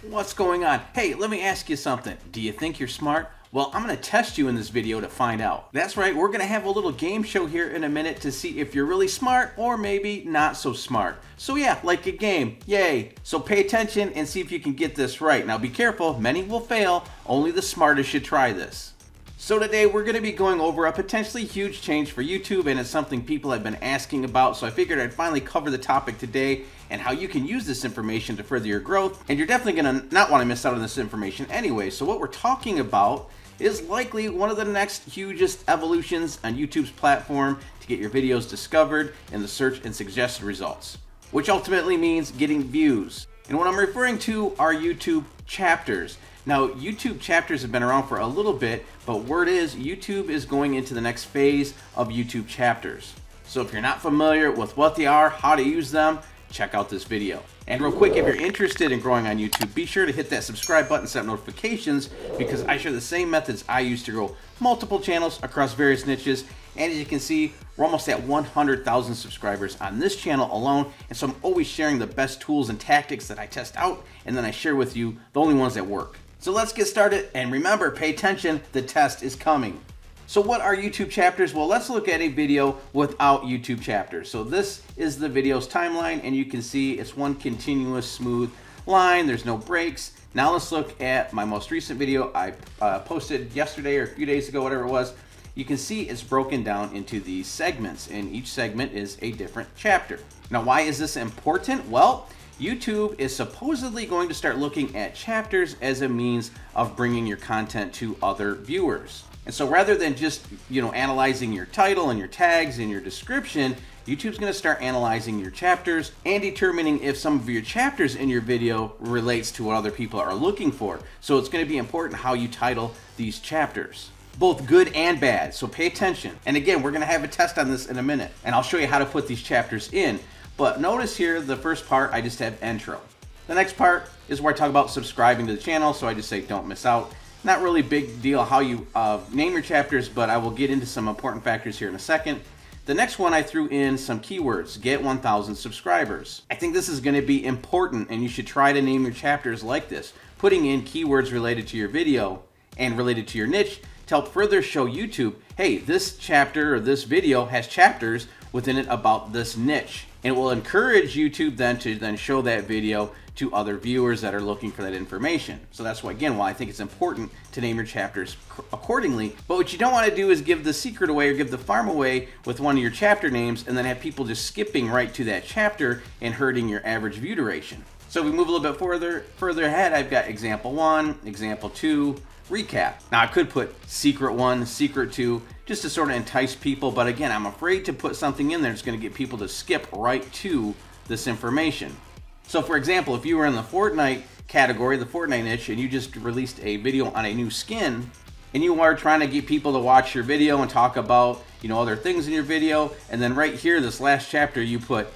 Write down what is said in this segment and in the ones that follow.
What's going on? Hey, let me ask you something. Do you think you're smart? Well, I'm going to test you in this video to find out. That's right, we're going to have a little game show here in a minute to see if you're really smart or maybe not so smart. So yeah, like a game, yay. So pay attention and see if you can get this right. Now be careful, many will fail, only the smartest should try this. So today we're going to be going over a potentially huge change for YouTube, and it's something people have been asking about, so I figured I'd finally cover the topic today and how you can use this information to further your growth, and you're definitely going to not want to miss out on this information anyway. So what we're talking about is likely one of the next hugest evolutions on YouTube's platform to get your videos discovered in the search and suggested results, which ultimately means getting views. And what I'm referring to are YouTube chapters. Now, YouTube chapters have been around for a little bit, but word is YouTube is going into the next phase of YouTube chapters. So if you're not familiar with what they are, how to use them, check out this video. And real quick, if you're interested in growing on YouTube, be sure to hit that subscribe button, set notifications, because I share the same methods I use to grow multiple channels across various niches. And as you can see, we're almost at 100,000 subscribers on this channel alone. And so I'm always sharing the best tools and tactics that I test out, and then I share with you the only ones that work. So let's get started, and remember, pay attention, the test is coming. So what are YouTube chapters? Well, let's look at a video without YouTube chapters. So this is the video's timeline, and you can see it's one continuous smooth line. There's no breaks. Now let's look at my most recent video I posted yesterday or a few days ago, whatever it was. You can see it's broken down into these segments, and each segment is a different chapter. Now, why is this important? Well, YouTube is supposedly going to start looking at chapters as a means of bringing your content to other viewers. And so rather than just, analyzing your title and your tags and your description, YouTube's going to start analyzing your chapters and determining if some of your chapters in your video relates to what other people are looking for. So it's going to be important how you title these chapters, both good and bad. So pay attention. And again, we're going to have a test on this in a minute, and I'll show you how to put these chapters in. But notice here, the first part, I just have intro. The next part is where I talk about subscribing to the channel, so I just say don't miss out. Not really big deal how you name your chapters, but I will get into some important factors here in a second. The next one, I threw in some keywords, get 1,000 subscribers. I think this is going to be important, and you should try to name your chapters like this, putting in keywords related to your video and related to your niche to help further show YouTube, hey, this chapter or this video has chapters within it about this niche. And it will encourage YouTube then to show that video to other viewers that are looking for that information. So that's why, again, why I think it's important to name your chapters accordingly. But what you don't want to do is give the secret away or give the farm away with one of your chapter names and then have people just skipping right to that chapter and hurting your average view duration. So if we move a little bit further ahead, I've got example 1, example 2, recap. Now I could put secret 1, secret 2, just to sort of entice people, but again, I'm afraid to put something in there that's going to get people to skip right to this information. So for example, if you were in the Fortnite category, the Fortnite niche, and you just released a video on a new skin, and you are trying to get people to watch your video and talk about, other things in your video, and then right here, this last chapter, you put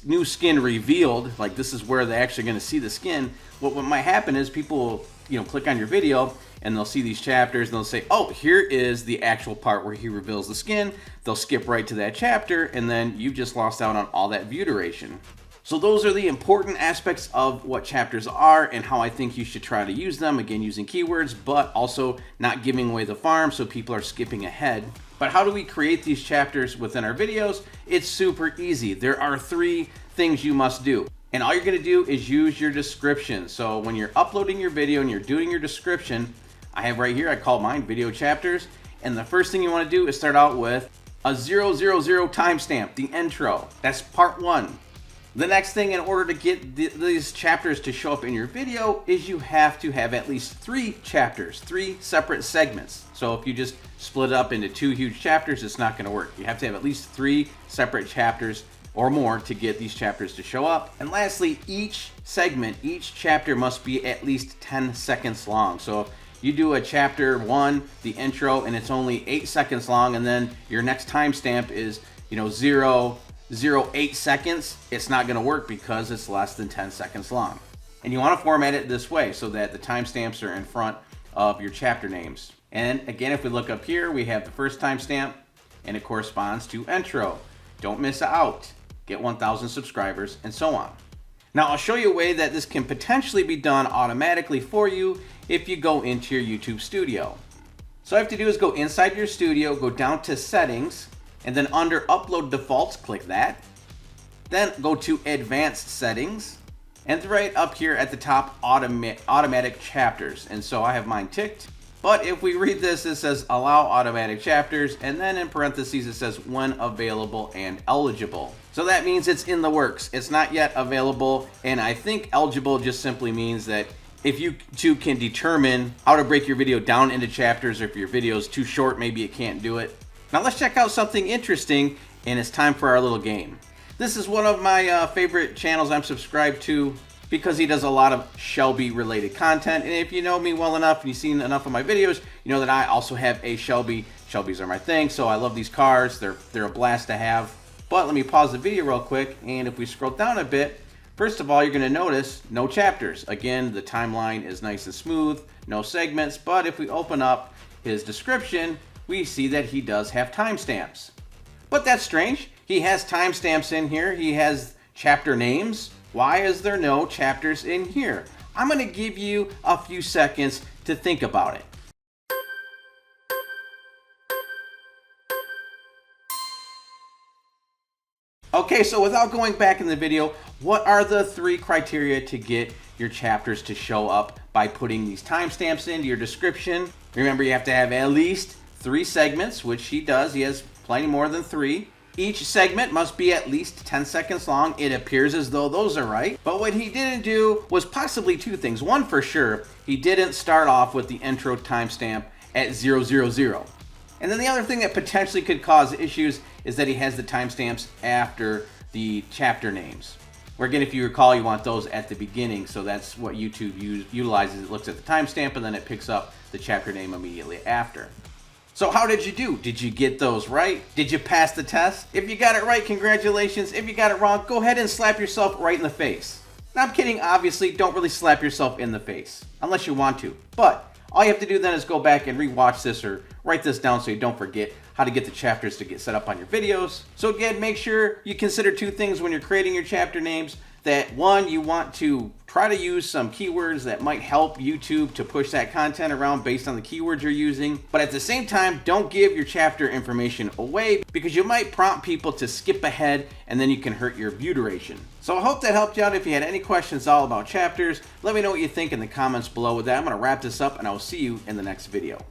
new skin revealed, like this is where they're actually going to see the skin. What might happen is people will, click on your video, and they'll see these chapters and they'll say, oh, here is the actual part where he reveals the skin. They'll skip right to that chapter, and then you've just lost out on all that view duration. So those are the important aspects of what chapters are and how I think you should try to use them. Again, using keywords, but also not giving away the farm so people are skipping ahead. But how do we create these chapters within our videos? It's super easy. There are 3 things you must do. And all you're going to do is use your description. So when you're uploading your video and you're doing your description, I have right here, I call mine video chapters. And the first thing you want to do is start out with a 000 timestamp, the intro. That's part 1. The next thing, in order to get these chapters to show up in your video, is you have to have at least 3 chapters, 3 separate segments. So if you just split it up into 2 huge chapters, it's not going to work. You have to have at least 3 separate chapters or more to get these chapters to show up. And lastly, each segment, each chapter must be at least 10 seconds long. So if you do a chapter 1, the intro, and it's only 8 seconds long, and then your next timestamp is 0.08 seconds, it's not going to work because it's less than 10 seconds long. And you want to format it this way so that the timestamps are in front of your chapter names. And again, if we look up here, we have the first timestamp, and it corresponds to intro. Don't miss out. Get 1,000 subscribers, and so on. Now I'll show you a way that this can potentially be done automatically for you if you go into your YouTube studio. So all you have to do is go inside your studio, go down to settings, and then under upload defaults, click that. Then go to advanced settings, and right up here at the top, automatic chapters. And so I have mine ticked. But if we read this, it says allow automatic chapters, and then in parentheses it says when available and eligible. So that means it's in the works. It's not yet available, and I think eligible just simply means that if YouTube can determine how to break your video down into chapters, or if your video is too short, maybe it can't do it. Now let's check out something interesting, and it's time for our little game. This is one of my favorite channels I'm subscribed to, because he does a lot of Shelby related content. And if you know me well enough and you've seen enough of my videos, you know that I also have a Shelby. Shelbys are my thing, so I love these cars. They're a blast to have. But let me pause the video real quick, and if we scroll down a bit, first of all, you're gonna notice no chapters. Again, the timeline is nice and smooth, no segments, but if we open up his description, we see that he does have timestamps. But that's strange. He has timestamps in here. He has chapter names. Why is there no chapters in here? I'm going to give you a few seconds to think about it. Okay, so without going back in the video, what are the 3 criteria to get your chapters to show up by putting these timestamps into your description? Remember, you have to have at least 3 segments, which he does. He has plenty more than 3. Each segment must be at least 10 seconds long. It appears as though those are right. But what he didn't do was possibly 2 things. One, for sure, he didn't start off with the intro timestamp at 000. And then the other thing that potentially could cause issues is that he has the timestamps after the chapter names. Where again, if you recall, you want those at the beginning. So that's what YouTube utilizes. It looks at the timestamp and then it picks up the chapter name immediately after. So how did you do? Did you get those right? Did you pass the test? If you got it right, congratulations. If you got it wrong, go ahead and slap yourself right in the face. Now I'm kidding, obviously, don't really slap yourself in the face, unless you want to. But all you have to do then is go back and rewatch this or write this down so you don't forget how to get the chapters to get set up on your videos. So again, make sure you consider 2 things when you're creating your chapter names. That 1, you want to try to use some keywords that might help YouTube to push that content around based on the keywords you're using. But at the same time, don't give your chapter information away, because you might prompt people to skip ahead and then you can hurt your view duration. So I hope that helped you out. If you had any questions all about chapters, let me know what you think in the comments below. With that, I'm going to wrap this up and I will see you in the next video.